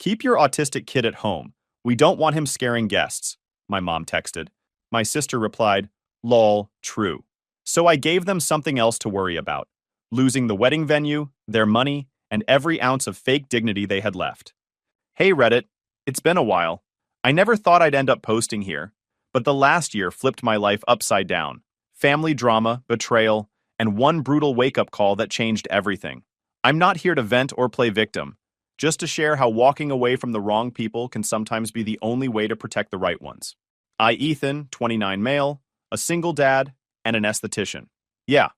Keep your autistic kid at home. We don't want him scaring guests, my mom texted. My sister replied, lol, true. So I gave them something else to worry about, losing the wedding venue, their money, and every ounce of fake dignity they had left. Hey Reddit, it's been a while. I never thought I'd end up posting here, but the last year flipped my life upside down. Family drama, betrayal, and one brutal wake-up call that changed everything. I'm not here to vent or play victim, just to share how walking away from the wrong people can sometimes be the only way to protect the right ones. Ethan, 29 male, a single dad, and an esthetician. Yeah,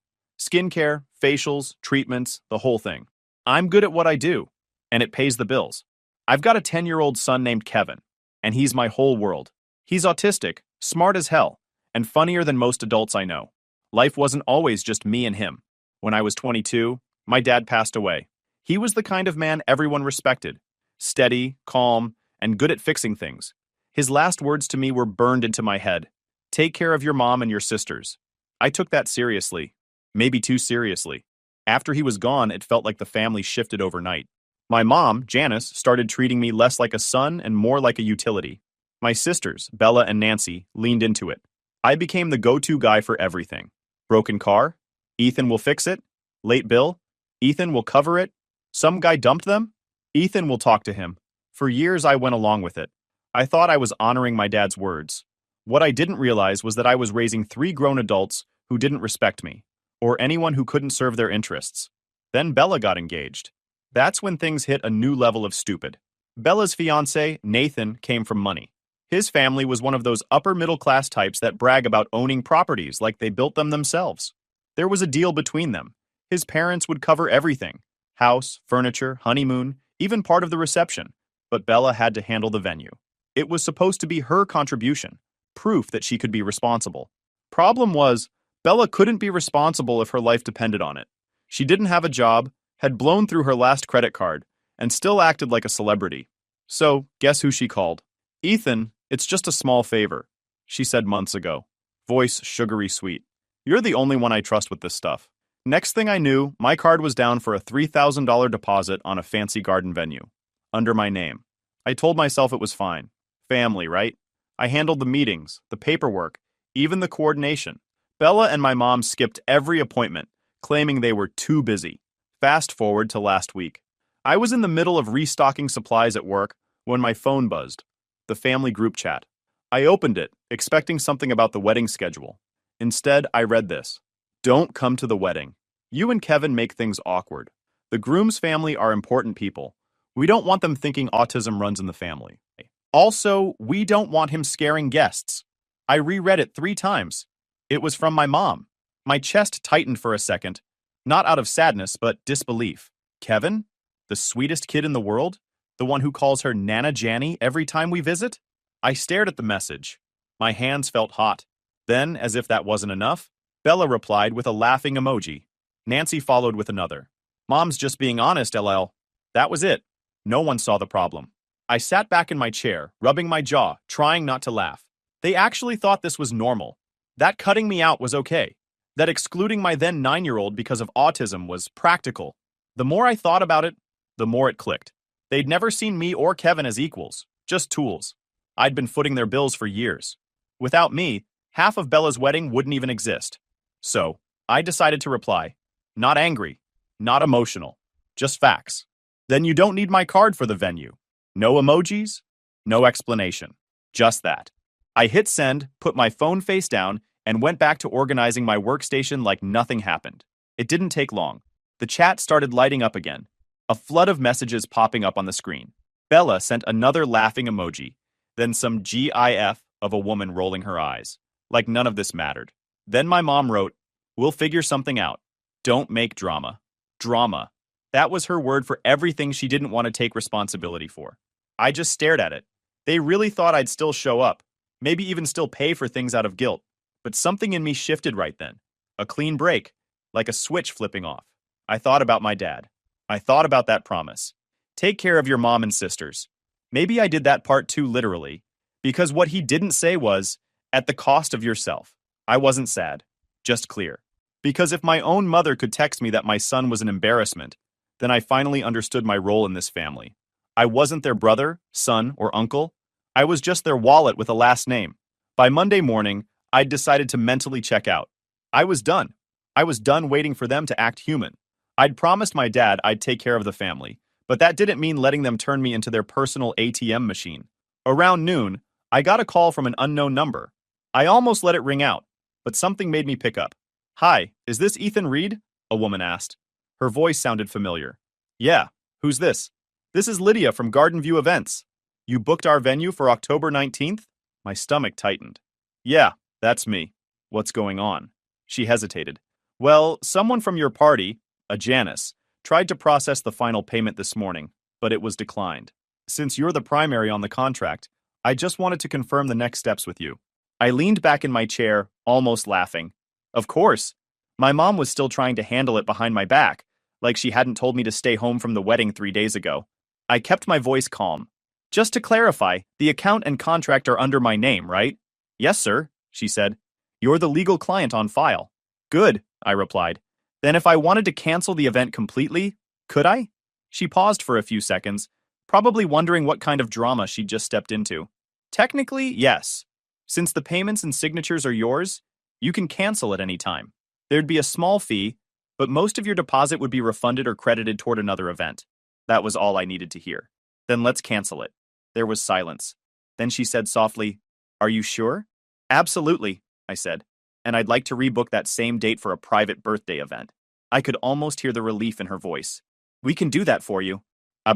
skincare, facials, treatments, the whole thing. I'm good at what I do, and it pays the bills. I've got a 10-year-old son named Kevin, and he's my whole world. He's autistic, smart as hell, and funnier than most adults I know. Life wasn't always just me and him. When I was 22, my dad passed away. He was the kind of man everyone respected, steady, calm, and good at fixing things. His last words to me were burned into my head. Take care of your mom and your sisters. I took that seriously, maybe too seriously. After he was gone, it felt like the family shifted overnight. My mom, Janice, started treating me less like a son and more like a utility. My sisters, Bella and Nancy, leaned into it. I became the go-to guy for everything. Broken car? Ethan will fix it. Late bill? Ethan will cover it. Some guy dumped them? Ethan will talk to him. For years I went along with it. I thought I was honoring my dad's words. What I didn't realize was that I was raising 3 grown adults who didn't respect me, or anyone who couldn't serve their interests. Then Bella got engaged. That's when things hit a new level of stupid. Bella's fiancé, Nathan, came from money. His family was one of those upper-middle-class types that brag about owning properties like they built them themselves. There was a deal between them. His parents would cover everything: house, furniture, honeymoon, even part of the reception. But Bella had to handle the venue. It was supposed to be her contribution, proof that she could be responsible. Problem was, Bella couldn't be responsible if her life depended on it. She didn't have a job, had blown through her last credit card, and still acted like a celebrity. So, guess who she called? Ethan, it's just a small favor, she said months ago. Voice sugary sweet. You're the only one I trust with this stuff. Next thing I knew, my card was down for a $3,000 deposit on a fancy garden venue. Under my name. I told myself it was fine. Family, right? I handled the meetings, the paperwork, even the coordination. Bella and my mom skipped every appointment, claiming they were too busy. Fast forward to last week. I was in the middle of restocking supplies at work when my phone buzzed. The family group chat. I opened it, expecting something about the wedding schedule. Instead, I read this. Don't come to the wedding. You and Kevin make things awkward. The groom's family are important people. We don't want them thinking autism runs in the family. Also, we don't want him scaring guests. I reread it 3 times. It was from my mom. My chest tightened for a second, not out of sadness, but disbelief. Kevin? The sweetest kid in the world? The one who calls her Nana Janny every time we visit? I stared at the message. My hands felt hot. Then, as if that wasn't enough, Bella replied with a laughing emoji. Nancy followed with another. Mom's just being honest, LL. That was it. No one saw the problem. I sat back in my chair, rubbing my jaw, trying not to laugh. They actually thought this was normal. That cutting me out was okay. That excluding my then 9-year-old because of autism was practical. The more I thought about it, the more it clicked. They'd never seen me or Kevin as equals, just tools. I'd been footing their bills for years. Without me, half of Bella's wedding wouldn't even exist. So, I decided to reply. Not angry, not emotional, just facts. Then you don't need my card for the venue. No emojis, no explanation. Just that. I hit send, put my phone face down, and went back to organizing my workstation like nothing happened. It didn't take long. The chat started lighting up again. A flood of messages popping up on the screen. Bella sent another laughing emoji, then some GIF of a woman rolling her eyes, like none of this mattered. Then my mom wrote, "We'll figure something out. Don't make drama." Drama. That was her word for everything she didn't want to take responsibility for. I just stared at it. They really thought I'd still show up, maybe even still pay for things out of guilt. But something in me shifted right then. A clean break, like a switch flipping off. I thought about my dad. I thought about that promise. Take care of your mom and sisters. Maybe I did that part too literally, because what he didn't say was, at the cost of yourself. I wasn't sad, just clear. Because if my own mother could text me that my son was an embarrassment, then I finally understood my role in this family. I wasn't their brother, son, or uncle. I was just their wallet with a last name. By Monday morning, I'd decided to mentally check out. I was done. I was done waiting for them to act human. I'd promised my dad I'd take care of the family, but that didn't mean letting them turn me into their personal ATM machine. Around noon, I got a call from an unknown number. I almost let it ring out, but something made me pick up. "Hi, is this Ethan Reed?" a woman asked. Her voice sounded familiar. "Yeah, who's this?" "This is Lydia from Garden View Events. You booked our venue for October 19th? My stomach tightened. "Yeah, that's me. What's going on?" She hesitated. "Well, someone from your party, a Janice, tried to process the final payment this morning, but it was declined. Since you're the primary on the contract, I just wanted to confirm the next steps with you." I leaned back in my chair, almost laughing. Of course. My mom was still trying to handle it behind my back, like she hadn't told me to stay home from the wedding 3 days ago. I kept my voice calm. "Just to clarify, the account and contract are under my name, right?" "Yes, sir," she said. "You're the legal client on file." "Good," I replied. "Then if I wanted to cancel the event completely, could I?" She paused for a few seconds, probably wondering what kind of drama she'd just stepped into. "Technically, yes. Since the payments and signatures are yours, you can cancel at any time. There'd be a small fee, but most of your deposit would be refunded or credited toward another event." That was all I needed to hear. "Then let's cancel it." There was silence. Then she said softly, "Are you sure?" "Absolutely," I said, "and I'd like to rebook that same date for a private birthday event." I could almost hear the relief in her voice. "We can do that for you."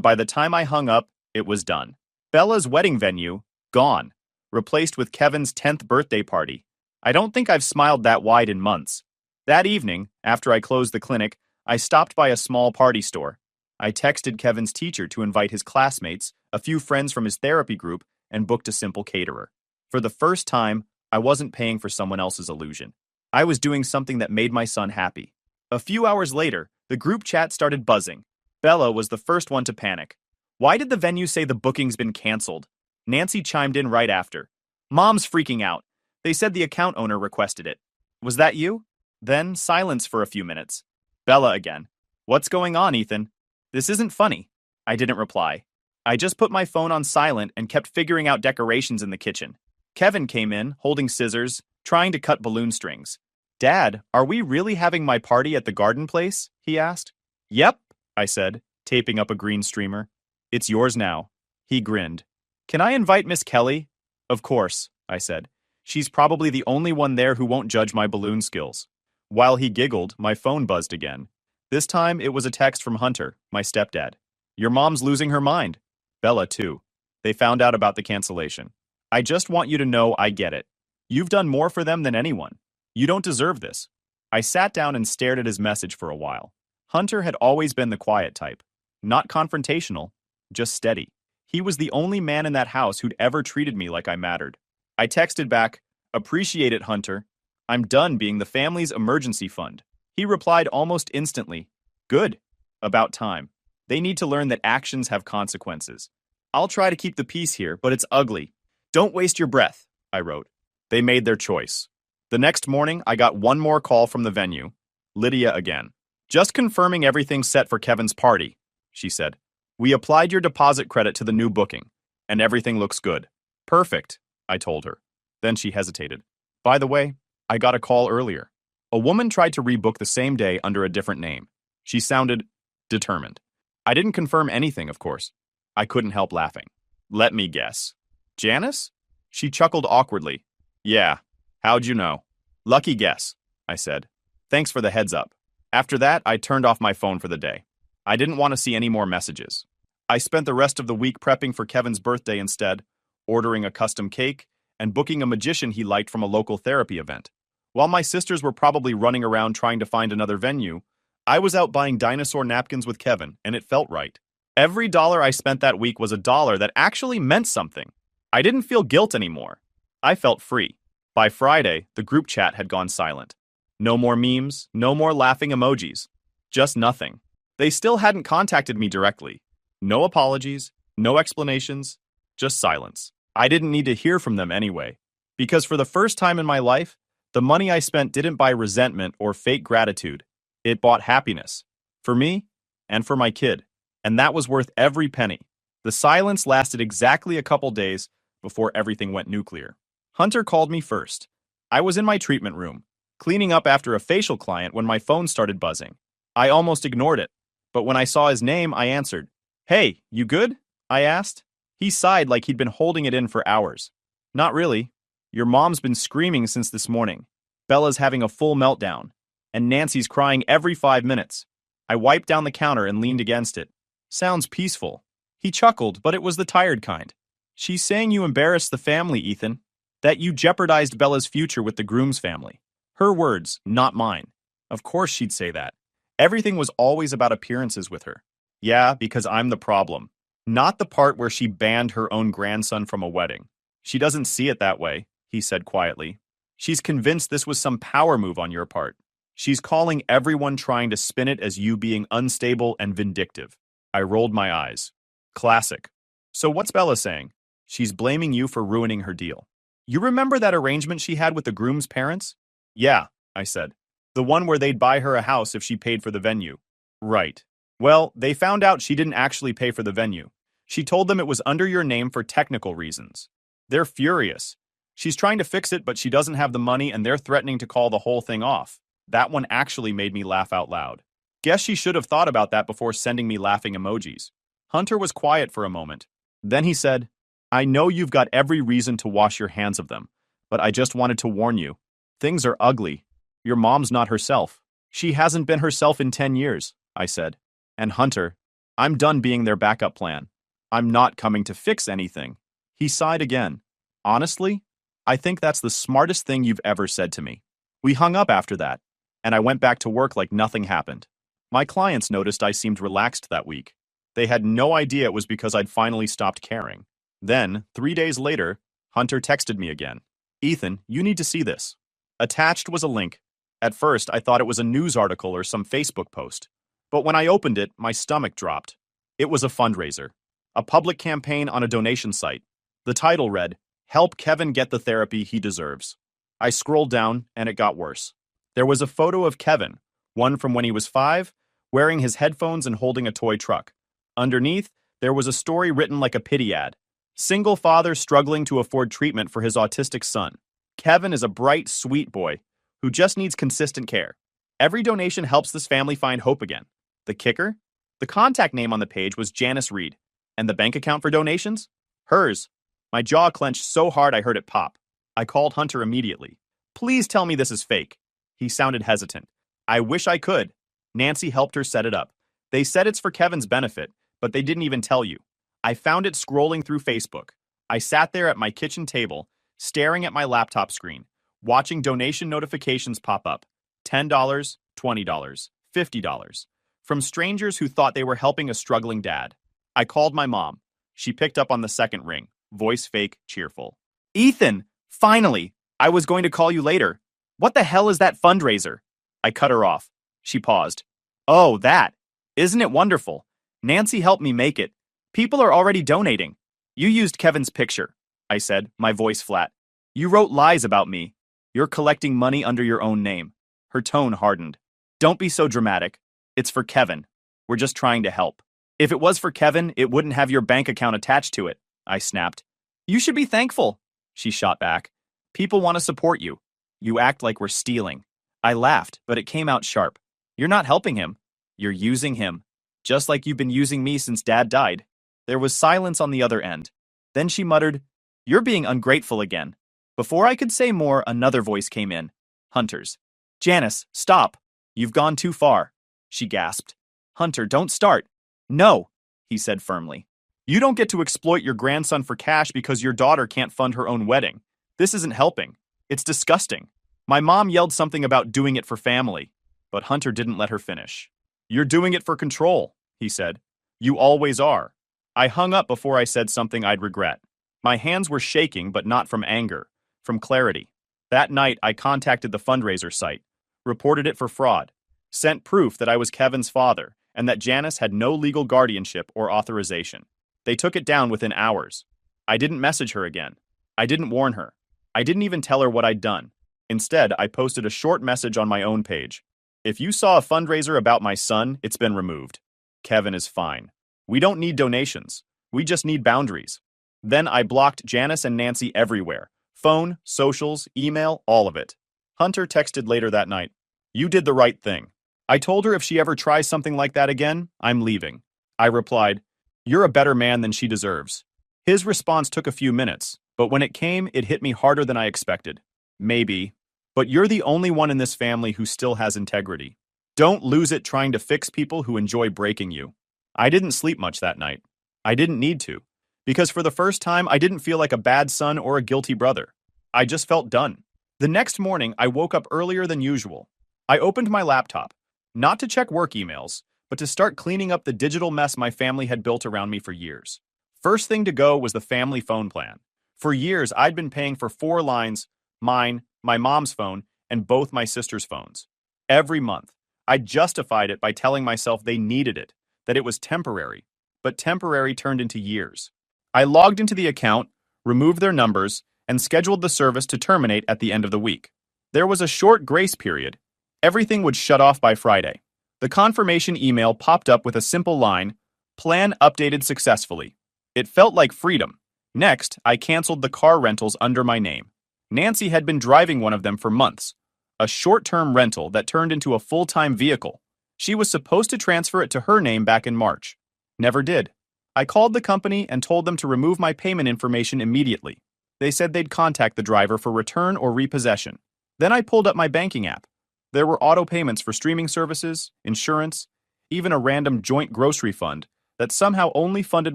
By the time I hung up, it was done. Bella's wedding venue, gone, replaced with Kevin's 10th birthday party. I don't think I've smiled that wide in months. That evening, after I closed the clinic, I stopped by a small party store. I texted Kevin's teacher to invite his classmates, a few friends from his therapy group, and booked a simple caterer. For the first time, I wasn't paying for someone else's illusion. I was doing something that made my son happy. A few hours later, the group chat started buzzing. Bella was the first one to panic. "Why did the venue say the booking's been canceled?" Nancy chimed in right after. "Mom's freaking out. They said the account owner requested it." "Was that you?" Then silence for a few minutes. Bella again. "What's going on, Ethan?" "This isn't funny." I didn't reply. I just put my phone on silent and kept figuring out decorations in the kitchen. Kevin came in, holding scissors, trying to cut balloon strings. "Dad, are we really having my party at the garden place?" he asked. "Yep," I said, taping up a green streamer. "It's yours now." He grinned. "Can I invite Miss Kelly?" "Of course," I said. "She's probably the only one there who won't judge my balloon skills." While he giggled, my phone buzzed again. This time it was a text from Hunter, my stepdad. "Your mom's losing her mind." Bella, too. They found out about the cancellation. "I just want you to know I get it. You've done more for them than anyone. You don't deserve this." I sat down and stared at his message for a while. Hunter had always been the quiet type. Not confrontational, just steady. He was the only man in that house who'd ever treated me like I mattered. I texted back, "Appreciate it, Hunter. I'm done being the family's emergency fund." He replied almost instantly, "Good. About time. They need to learn that actions have consequences. I'll try to keep the peace here, but it's ugly. Don't waste your breath," I wrote. They made their choice. The next morning, I got one more call from the venue. Lydia again. "Just confirming everything's set for Kevin's party," she said. "We applied your deposit credit to the new booking, and everything looks good." "Perfect," I told her. Then she hesitated. "By the way, I got a call earlier. A woman tried to rebook the same day under a different name. She sounded determined." I didn't confirm anything, of course. I couldn't help laughing. "Let me guess. Janice?" She chuckled awkwardly. "Yeah. How'd you know?" "Lucky guess," I said. "Thanks for the heads up." After that, I turned off my phone for the day. I didn't want to see any more messages. I spent the rest of the week prepping for Kevin's birthday instead, ordering a custom cake, and booking a magician he liked from a local therapy event. While my sisters were probably running around trying to find another venue, I was out buying dinosaur napkins with Kevin, and it felt right. Every dollar I spent that week was a dollar that actually meant something. I didn't feel guilt anymore. I felt free. By Friday, the group chat had gone silent. No more memes, no more laughing emojis. Just nothing. They still hadn't contacted me directly. No apologies, no explanations, just silence. I didn't need to hear from them anyway, because for the first time in my life, the money I spent didn't buy resentment or fake gratitude. It bought happiness. For me, and for my kid. And that was worth every penny. The silence lasted exactly a couple days before everything went nuclear. Hunter called me first. I was in my treatment room, cleaning up after a facial client when my phone started buzzing. I almost ignored it, but when I saw his name, I answered. Hey, you good? I asked. He sighed like he'd been holding it in for hours. Not really. Your mom's been screaming since this morning. Bella's having a full meltdown, and Nancy's crying every 5 minutes. I wiped down the counter and leaned against it. Sounds peaceful. He chuckled, but it was the tired kind. She's saying you embarrassed the family, Ethan. That you jeopardized Bella's future with the groom's family. Her words, not mine. Of course she'd say that. Everything was always about appearances with her. Yeah, because I'm the problem. Not the part where she banned her own grandson from a wedding. She doesn't see it that way, he said quietly. She's convinced this was some power move on your part. She's calling everyone trying to spin it as you being unstable and vindictive. I rolled my eyes. Classic. So what's Bella saying? She's blaming you for ruining her deal. You remember that arrangement she had with the groom's parents? Yeah, I said. The one where they'd buy her a house if she paid for the venue. Right. Well, they found out she didn't actually pay for the venue. She told them it was under your name for technical reasons. They're furious. She's trying to fix it, but she doesn't have the money and they're threatening to call the whole thing off. That one actually made me laugh out loud. Guess she should have thought about that before sending me laughing emojis. Hunter was quiet for a moment. Then he said, I know you've got every reason to wash your hands of them, but I just wanted to warn you. Things are ugly. Your mom's not herself. She hasn't been herself in 10 years, I said. And Hunter, I'm done being their backup plan. I'm not coming to fix anything. He sighed again. Honestly, I think that's the smartest thing you've ever said to me. We hung up after that, and I went back to work like nothing happened. My clients noticed I seemed relaxed that week. They had no idea it was because I'd finally stopped caring. Then, 3 days later, Hunter texted me again. Ethan, you need to see this. Attached was a link. At first, I thought it was a news article or some Facebook post. But when I opened it, my stomach dropped. It was a fundraiser. A public campaign on a donation site. The title read, Help Kevin get the therapy he deserves. I scrolled down, and it got worse. There was a photo of Kevin, one from when he was 5, wearing his headphones and holding a toy truck. Underneath, there was a story written like a pity ad. Single father struggling to afford treatment for his autistic son. Kevin is a bright, sweet boy who just needs consistent care. Every donation helps this family find hope again. The kicker? The contact name on the page was Janice Reed. And the bank account for donations? Hers. My jaw clenched so hard I heard it pop. I called Hunter immediately. Please tell me this is fake. He sounded hesitant. I wish I could. Nancy helped her set it up. They said it's for Kevin's benefit, but they didn't even tell you. I found it scrolling through Facebook. I sat there at my kitchen table, staring at my laptop screen, watching donation notifications pop up. $10, $20, $50. From strangers who thought they were helping a struggling dad. I called my mom. She picked up on the second ring, voice fake, cheerful. Ethan, finally! I was going to call you later. What the hell is that fundraiser? I cut her off. She paused. Oh, that. Isn't it wonderful? Nancy helped me make it. People are already donating. You used Kevin's picture, I said, my voice flat. You wrote lies about me. You're collecting money under your own name. Her tone hardened. Don't be so dramatic. It's for Kevin. We're just trying to help. If it was for Kevin, it wouldn't have your bank account attached to it, I snapped. You should be thankful, she shot back. People want to support you. You act like we're stealing. I laughed, but it came out sharp. You're not helping him. You're using him. Just like you've been using me since Dad died. There was silence on the other end. Then she muttered, You're being ungrateful again. Before I could say more, another voice came in. Hunter's. Janice, stop. You've gone too far. She gasped. Hunter, don't start. No, he said firmly. You don't get to exploit your grandson for cash because your daughter can't fund her own wedding. This isn't helping. It's disgusting. My mom yelled something about doing it for family, but Hunter didn't let her finish. You're doing it for control, he said. You always are. I hung up before I said something I'd regret. My hands were shaking, but not from anger, from clarity. That night, I contacted the fundraiser site, reported it for fraud, sent proof that I was Kevin's father and that Janice had no legal guardianship or authorization. They took it down within hours. I didn't message her again. I didn't warn her. I didn't even tell her what I'd done. Instead, I posted a short message on my own page. If you saw a fundraiser about my son, it's been removed. Kevin is fine. We don't need donations. We just need boundaries. Then I blocked Janice and Nancy everywhere. Phone, socials, email, all of it. Hunter texted later that night. You did the right thing. I told her if she ever tries something like that again, I'm leaving. I replied, you're a better man than she deserves. His response took a few minutes, but when it came, it hit me harder than I expected. Maybe. But you're the only one in this family who still has integrity. Don't lose it trying to fix people who enjoy breaking you. I didn't sleep much that night. I didn't need to. Because for the first time, I didn't feel like a bad son or a guilty brother. I just felt done. The next morning, I woke up earlier than usual. I opened my laptop, not to check work emails, but to start cleaning up the digital mess my family had built around me for years. First thing to go was the family phone plan. For years, I'd been paying for 4 lines, mine, my mom's phone, and both my sister's phones. Every month, I justified it by telling myself they needed it, that it was temporary. But temporary turned into years. I logged into the account, removed their numbers, and scheduled the service to terminate at the end of the week. There was a short grace period. Everything would shut off by Friday. The confirmation email popped up with a simple line, "Plan updated successfully." It felt like freedom. Next, I canceled the car rentals under my name. Nancy had been driving one of them for months, a short-term rental that turned into a full-time vehicle. She was supposed to transfer it to her name back in March. Never did. I called the company and told them to remove my payment information immediately. They said they'd contact the driver for return or repossession. Then I pulled up my banking app. There were auto payments for streaming services, insurance, even a random joint grocery fund that somehow only funded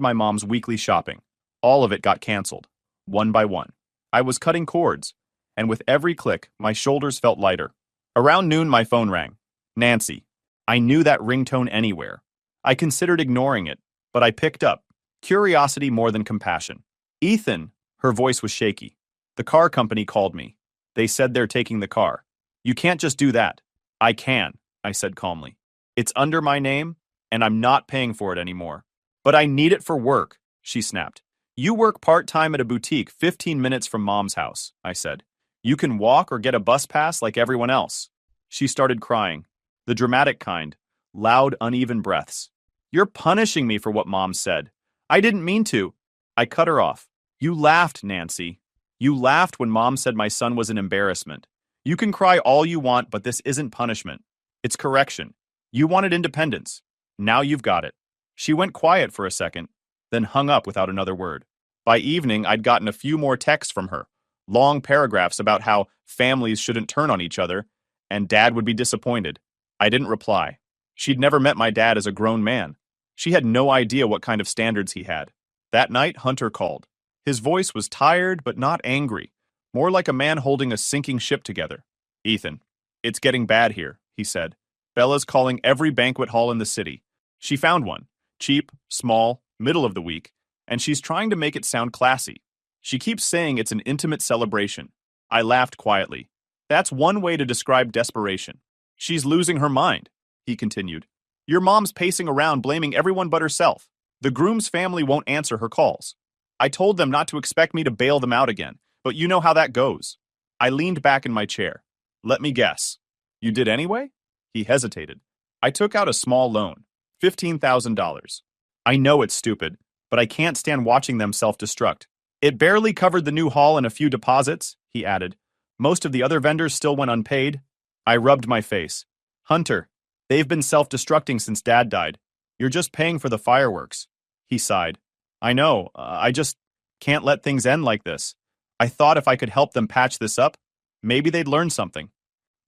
my mom's weekly shopping. All of it got canceled, one by one. I was cutting cords, and with every click, my shoulders felt lighter. Around noon, my phone rang. Nancy. I knew that ringtone anywhere. I considered ignoring it, but I picked up. Curiosity more than compassion. Ethan, her voice was shaky. The car company called me. They said they're taking the car. You can't just do that. I can, I said calmly. It's under my name, and I'm not paying for it anymore. But I need it for work, she snapped. You work part-time at a boutique 15 minutes from Mom's house, I said. You can walk or get a bus pass like everyone else. She started crying, the dramatic kind, loud, uneven breaths. You're punishing me for what Mom said. I didn't mean to. I cut her off. You laughed, Nancy. You laughed when Mom said my son was an embarrassment. You can cry all you want, but this isn't punishment. It's correction. You wanted independence. Now you've got it. She went quiet for a second, then hung up without another word. By evening, I'd gotten a few more texts from her, long paragraphs about how families shouldn't turn on each other, and Dad would be disappointed. I didn't reply. She'd never met my dad as a grown man. She had no idea what kind of standards he had. That night, Hunter called. His voice was tired but not angry, more like a man holding a sinking ship together. Ethan, it's getting bad here, he said. Bella's calling every banquet hall in the city. She found one, cheap, small, middle of the week, and she's trying to make it sound classy. She keeps saying it's an intimate celebration. I laughed quietly. That's one way to describe desperation. She's losing her mind, he continued. Your mom's pacing around blaming everyone but herself. The groom's family won't answer her calls. I told them not to expect me to bail them out again, but you know how that goes. I leaned back in my chair. Let me guess. You did anyway? He hesitated. I took out a small loan, $15,000. I know it's stupid, but I can't stand watching them self-destruct. It barely covered the new hall and a few deposits, he added. Most of the other vendors still went unpaid. I rubbed my face. Hunter, they've been self-destructing since Dad died. You're just paying for the fireworks. He sighed. I know, I just can't let things end like this. I thought if I could help them patch this up, maybe they'd learn something.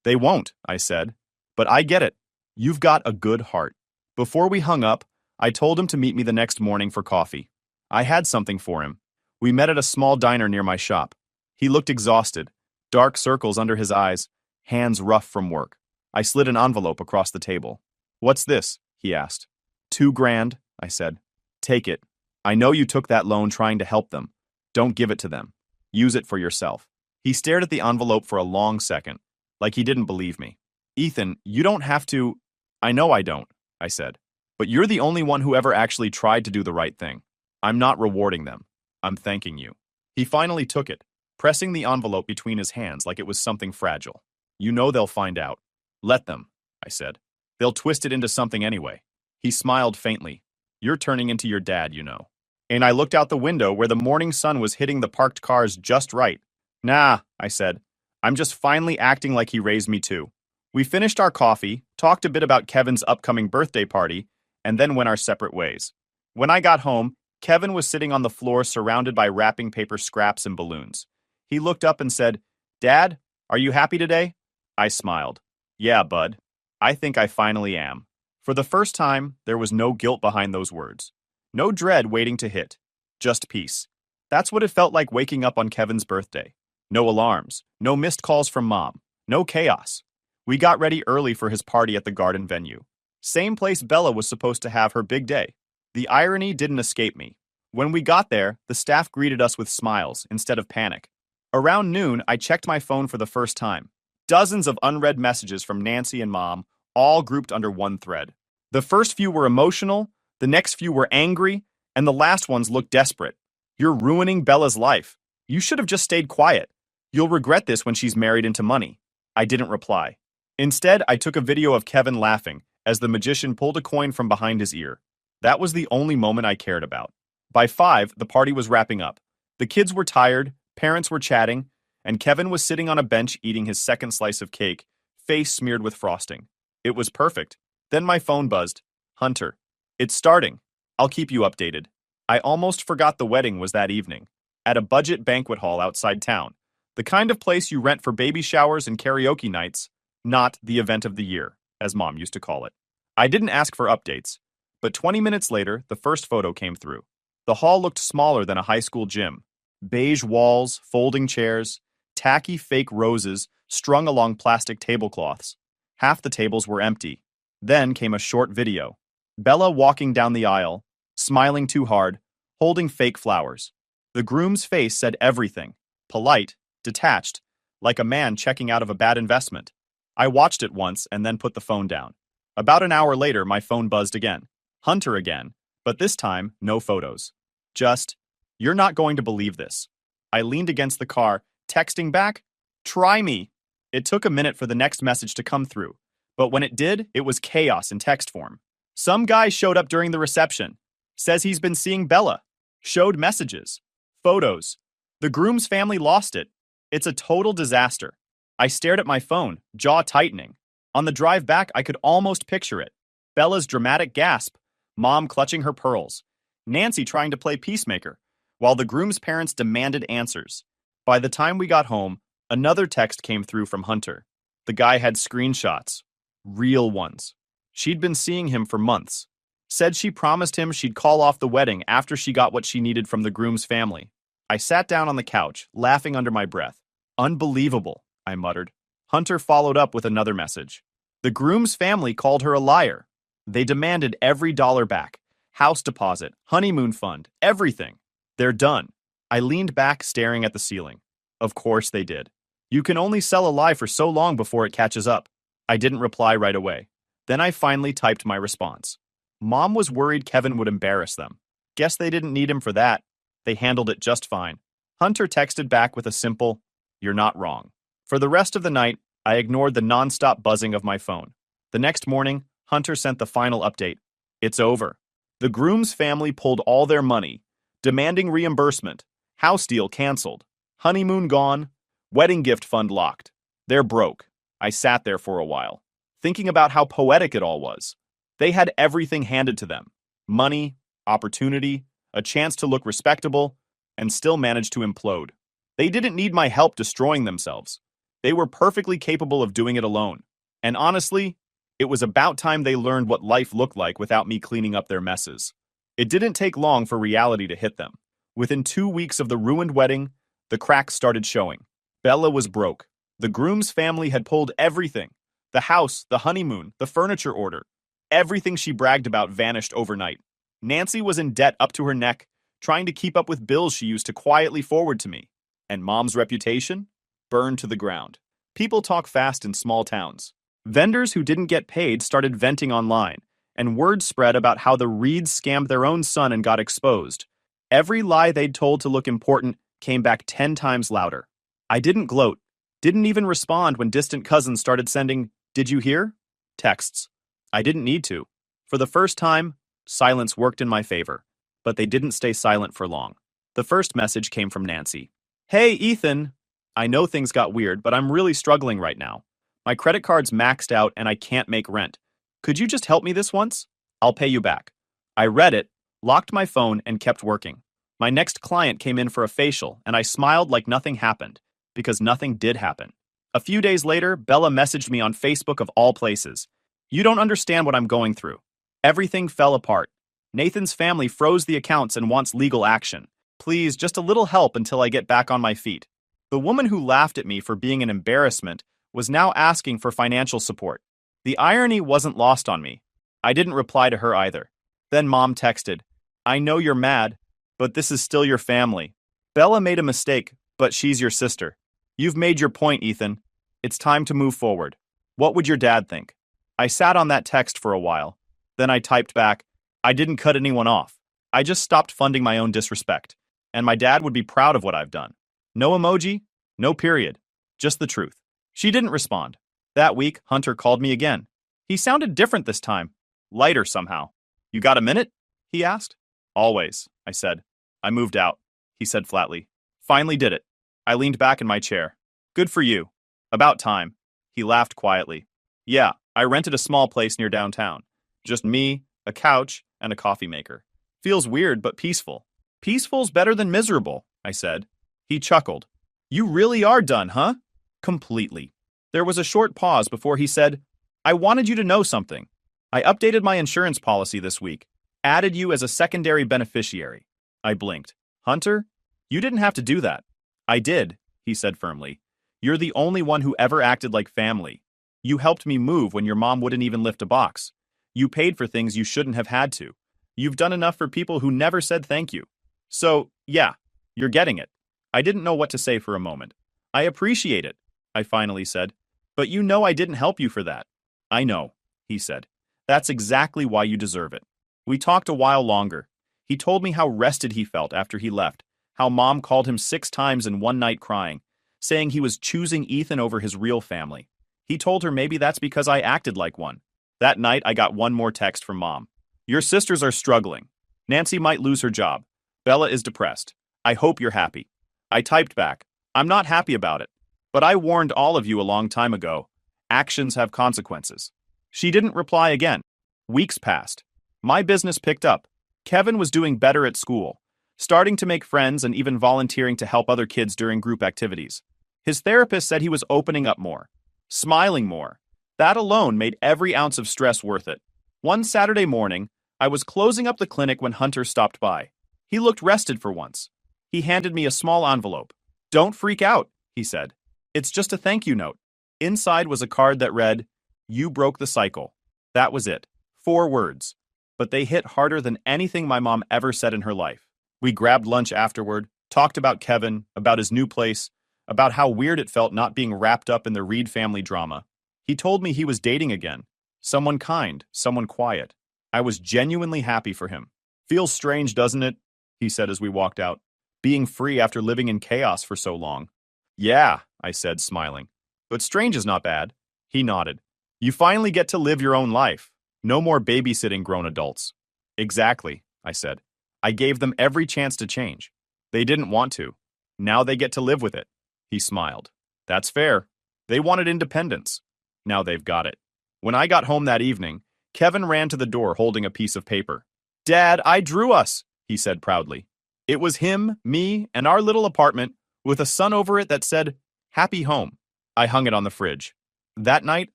They won't, I said. But I get it. You've got a good heart. Before we hung up, I told him to meet me the next morning for coffee. I had something for him. We met at a small diner near my shop. He looked exhausted, dark circles under his eyes, hands rough from work. I slid an envelope across the table. What's this? He asked. $2,000, I said. Take it. I know you took that loan trying to help them. Don't give it to them. Use it for yourself. He stared at the envelope for a long second, like he didn't believe me. Ethan, you don't have to. I know I don't, I said. But you're the only one who ever actually tried to do the right thing. I'm not rewarding them. I'm thanking you. He finally took it, pressing the envelope between his hands like it was something fragile. You know they'll find out. Let them, I said. They'll twist it into something anyway. He smiled faintly. You're turning into your dad, you know. and I looked out the window where the morning sun was hitting the parked cars just right. Nah, I said. I'm just finally acting like he raised me too. We finished our coffee, talked a bit about Kevin's upcoming birthday party, and then went our separate ways. When I got home, Kevin was sitting on the floor surrounded by wrapping paper scraps and balloons. He looked up and said, "Dad, are you happy today?" I smiled. "Yeah, bud. I think I finally am." For the first time, there was no guilt behind those words. No dread waiting to hit. Just peace. That's what it felt like waking up on Kevin's birthday. No alarms, no missed calls from Mom, no chaos. We got ready early for his party at the garden venue. Same place Bella was supposed to have her big day. The irony didn't escape me. When we got there, the staff greeted us with smiles instead of panic. Around noon, I checked my phone for the first time. Dozens of unread messages from Nancy and Mom, all grouped under one thread. The first few were emotional, the next few were angry, and the last ones looked desperate. "You're ruining Bella's life. You should have just stayed quiet. You'll regret this when she's married into money." I didn't reply. Instead, I took a video of Kevin laughing as the magician pulled a coin from behind his ear. That was the only moment I cared about. By 5, the party was wrapping up. The kids were tired, parents were chatting, and Kevin was sitting on a bench eating his second slice of cake, face smeared with frosting. It was perfect. Then my phone buzzed. "Hunter, it's starting. I'll keep you updated." I almost forgot the wedding was that evening, at a budget banquet hall outside town, the kind of place you rent for baby showers and karaoke nights, not the event of the year, as Mom used to call it. I didn't ask for updates, but 20 minutes later, the first photo came through. The hall looked smaller than a high school gym. Beige walls, folding chairs, tacky fake roses strung along plastic tablecloths. Half the tables were empty. Then came a short video. Bella walking down the aisle, smiling too hard, holding fake flowers. The groom's face said everything. Polite, detached, like a man checking out of a bad investment. I watched it once and then put the phone down. About an hour later, my phone buzzed again. Hunter again, but this time, no photos. Just, "You're not going to believe this." I leaned against the car, texting back, "Try me." It took a minute for the next message to come through, but when it did, it was chaos in text form. "Some guy showed up during the reception. Says he's been seeing Bella. Showed messages. Photos. The groom's family lost it. It's a total disaster." I stared at my phone, jaw tightening. On the drive back, I could almost picture it. Bella's dramatic gasp, Mom clutching her pearls, Nancy trying to play peacemaker, while the groom's parents demanded answers. By the time we got home, another text came through from Hunter. The guy had screenshots. Real ones. She'd been seeing him for months. Said she promised him she'd call off the wedding after she got what she needed from the groom's family. I sat down on the couch, laughing under my breath. "Unbelievable," I muttered. Hunter followed up with another message. The groom's family called her a liar. They demanded every dollar back. House deposit, honeymoon fund, everything. They're done. I leaned back, staring at the ceiling. Of course they did. You can only sell a lie for so long before it catches up. I didn't reply right away. Then I finally typed my response. Mom was worried Kevin would embarrass them. Guess they didn't need him for that. They handled it just fine. Hunter texted back with a simple, "You're not wrong." For the rest of the night, I ignored the nonstop buzzing of my phone. The next morning, Hunter sent the final update. "It's over. The groom's family pulled all their money, demanding reimbursement. House deal canceled. Honeymoon gone. Wedding gift fund locked. They're broke." I sat there for a while, thinking about how poetic it all was. They had everything handed to them. Money, opportunity, a chance to look respectable, and still managed to implode. They didn't need my help destroying themselves. They were perfectly capable of doing it alone. And honestly, it was about time they learned what life looked like without me cleaning up their messes. It didn't take long for reality to hit them. Within 2 weeks of the ruined wedding, the cracks started showing. Bella was broke. The groom's family had pulled everything. The house, the honeymoon, the furniture order. Everything she bragged about vanished overnight. Nancy was in debt up to her neck, trying to keep up with bills she used to quietly forward to me. And Mom's reputation? Burned to the ground. People talk fast in small towns. Vendors who didn't get paid started venting online, and word spread about how the Reeds scammed their own son and got exposed. Every lie they'd told to look important came back 10 times louder. I didn't gloat, didn't even respond when distant cousins started sending, "Did you hear?" texts. I didn't need to. For the first time, silence worked in my favor. But they didn't stay silent for long. The first message came from Nancy. Hey, Ethan. I know things got weird, but I'm really struggling right now. My credit card's maxed out and I can't make rent. Could you just help me this once? I'll pay you back. I read it, locked my phone, and kept working. My next client came in for a facial, and I smiled like nothing happened, because nothing did happen. A few days later, Bella messaged me on Facebook of all places. You don't understand what I'm going through. Everything fell apart. Nathan's family froze the accounts and wants legal action. Please, just a little help until I get back on my feet. The woman who laughed at me for being an embarrassment was now asking for financial support. The irony wasn't lost on me. I didn't reply to her either. Then Mom texted, I know you're mad, but this is still your family. Bella made a mistake, but she's your sister. You've made your point, Ethan. It's time to move forward. What would your dad think? I sat on that text for a while. Then I typed back, I didn't cut anyone off. I just stopped funding my own disrespect. And my dad would be proud of what I've done. No emoji, no period. Just the truth. She didn't respond. That week, Hunter called me again. He sounded different this time. Lighter somehow. You got a minute? He asked. Always, I said. I moved out, he said flatly. Finally did it. I leaned back in my chair. Good for you. About time. He laughed quietly. Yeah, I rented a small place near downtown. Just me, a couch, and a coffee maker. Feels weird, but peaceful. Peaceful's better than miserable, I said. He chuckled. You really are done, huh? Completely. There was a short pause before he said, I wanted you to know something. I updated my insurance policy this week. Added you as a secondary beneficiary. I blinked. Hunter? You didn't have to do that. I did, he said firmly. You're the only one who ever acted like family. You helped me move when your mom wouldn't even lift a box. You paid for things you shouldn't have had to. You've done enough for people who never said thank you. So, yeah, you're getting it. I didn't know what to say for a moment. I appreciate it, I finally said. But you know I didn't help you for that. I know, he said. That's exactly why you deserve it. We talked a while longer. He told me how rested he felt after he left, how Mom called him 6 times in one night crying, saying he was choosing Ethan over his real family. He told her maybe that's because I acted like one. That night, I got one more text from Mom. Your sisters are struggling. Nancy might lose her job. Bella is depressed. I hope you're happy. I typed back, I'm not happy about it. But I warned all of you a long time ago. Actions have consequences. She didn't reply again. Weeks passed. My business picked up. Kevin was doing better at school, starting to make friends and even volunteering to help other kids during group activities. His therapist said he was opening up more, smiling more. That alone made every ounce of stress worth it. One Saturday morning, I was closing up the clinic when Hunter stopped by. He looked rested for once. He handed me a small envelope. Don't freak out, he said. It's just a thank you note. Inside was a card that read, You broke the cycle. That was it. 4 words. But they hit harder than anything my mom ever said in her life. We grabbed lunch afterward, talked about Kevin, about his new place, about how weird it felt not being wrapped up in the Reed family drama. He told me he was dating again. Someone kind, someone quiet. I was genuinely happy for him. Feels strange, doesn't it? He said as we walked out. Being free after living in chaos for so long. Yeah, I said, smiling. But strange is not bad. He nodded. You finally get to live your own life. No more babysitting grown adults. Exactly, I said. I gave them every chance to change. They didn't want to. Now they get to live with it. He smiled. That's fair. They wanted independence. Now they've got it. When I got home that evening, Kevin ran to the door holding a piece of paper. Dad, I drew us, he said proudly. It was him, me, and our little apartment with a sun over it that said, Happy Home. I hung it on the fridge. That night,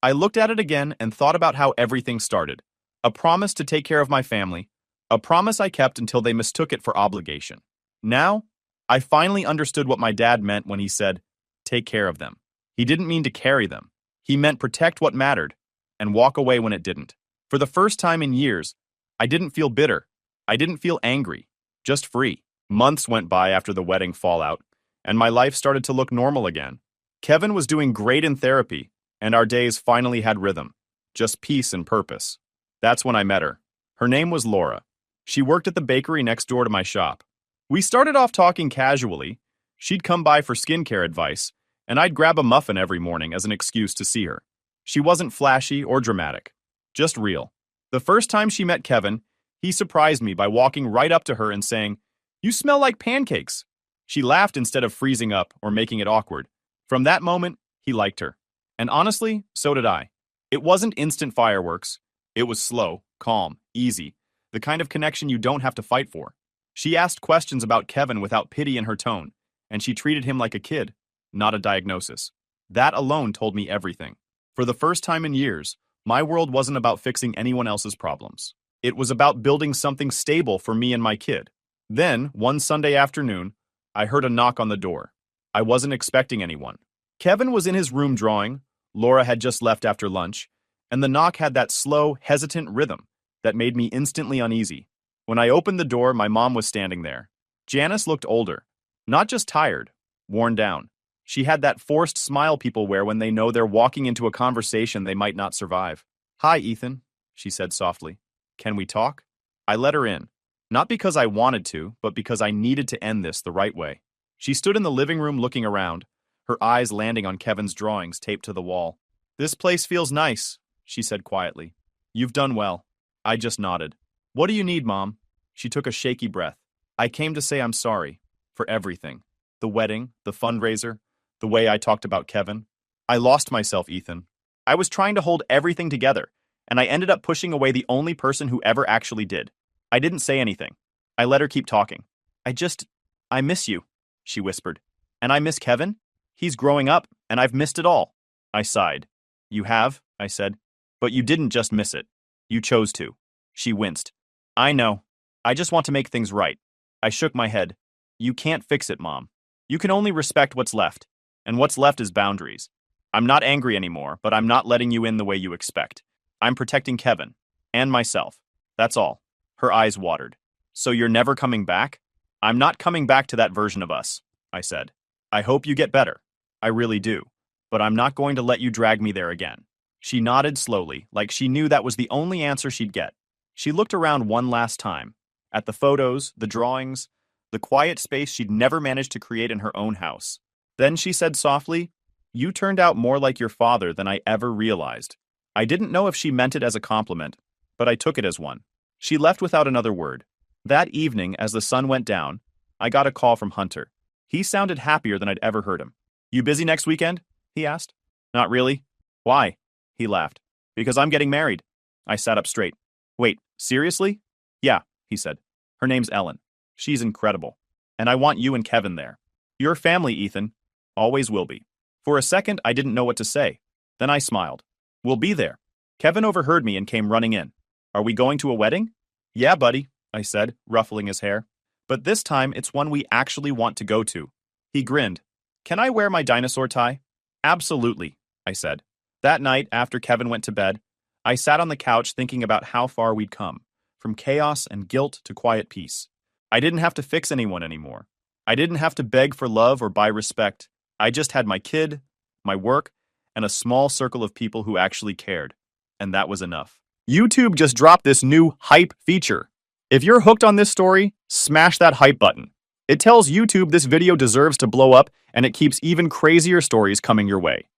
I looked at it again and thought about how everything started. A promise to take care of my family. A promise I kept until they mistook it for obligation. Now, I finally understood what my dad meant when he said, take care of them. He didn't mean to carry them. He meant protect what mattered and walk away when it didn't. For the first time in years, I didn't feel bitter. I didn't feel angry. Just free. Months went by after the wedding fallout, and my life started to look normal again. Kevin was doing great in therapy, and our days finally had rhythm. Just peace and purpose. That's when I met her. Her name was Laura. She worked at the bakery next door to my shop. We started off talking casually. She'd come by for skincare advice, and I'd grab a muffin every morning as an excuse to see her. She wasn't flashy or dramatic, just real. The first time she met Kevin, He surprised me by walking right up to her and saying, "You smell like pancakes." She laughed instead of freezing up or making it awkward. From that moment, he liked her. And honestly, so did I. It wasn't instant fireworks. It was slow, calm, easy, the kind of connection you don't have to fight for. She asked questions about Kevin without pity in her tone, and she treated him like a kid, not a diagnosis. That alone told me everything. For the first time in years, my world wasn't about fixing anyone else's problems. It was about building something stable for me and my kid. Then, one Sunday afternoon, I heard a knock on the door. I wasn't expecting anyone. Kevin was in his room drawing, Laura had just left after lunch, and the knock had that slow, hesitant rhythm that made me instantly uneasy. When I opened the door, my mom was standing there. Janice looked older, not just tired, worn down. She had that forced smile people wear when they know they're walking into a conversation they might not survive. "Hi, Ethan," she said softly. "Can we talk?" I let her in, not because I wanted to, but because I needed to end this the right way. She stood in the living room looking around, her eyes landing on Kevin's drawings taped to the wall. "This place feels nice," she said quietly. "You've done well." I just nodded. "What do you need, Mom?" She took a shaky breath. "I came to say I'm sorry. For everything. The wedding, the fundraiser, the way I talked about Kevin. I lost myself, Ethan. I was trying to hold everything together, and I ended up pushing away the only person who ever actually did. I didn't say anything. I let her keep talking. I miss you," she whispered. "And I miss Kevin. He's growing up, and I've missed it all." I sighed. "You have," I said. "But you didn't just miss it. You chose to." She winced. "I know. I just want to make things right." I shook my head. "You can't fix it, Mom. You can only respect what's left. And what's left is boundaries. I'm not angry anymore, but I'm not letting you in the way you expect. I'm protecting Kevin. And myself. That's all." Her eyes watered. "So you're never coming back?" "I'm not coming back to that version of us," I said. "I hope you get better. I really do. But I'm not going to let you drag me there again." She nodded slowly, like she knew that was the only answer she'd get. She looked around one last time, at the photos, the drawings, the quiet space she'd never managed to create in her own house. Then she said softly, "You turned out more like your father than I ever realized." I didn't know if she meant it as a compliment, but I took it as one. She left without another word. That evening, as the sun went down, I got a call from Hunter. He sounded happier than I'd ever heard him. "You busy next weekend?" he asked. "Not really." "Why?" He laughed. "Because I'm getting married." I sat up straight. "Wait, seriously?" "Yeah," he said. "Her name's Ellen. She's incredible. And I want you and Kevin there. Your family, Ethan. Always will be." For a second, I didn't know what to say. Then I smiled. "We'll be there." Kevin overheard me and came running in. "Are we going to a wedding?" "Yeah, buddy," I said, ruffling his hair. "But this time, it's one we actually want to go to." He grinned. "Can I wear my dinosaur tie?" "Absolutely," I said. That night, after Kevin went to bed, I sat on the couch thinking about how far we'd come, from chaos and guilt to quiet peace. I didn't have to fix anyone anymore. I didn't have to beg for love or buy respect. I just had my kid, my work, and a small circle of people who actually cared. And that was enough. YouTube just dropped this new hype feature. If you're hooked on this story, smash that hype button. It tells YouTube this video deserves to blow up, and it keeps even crazier stories coming your way.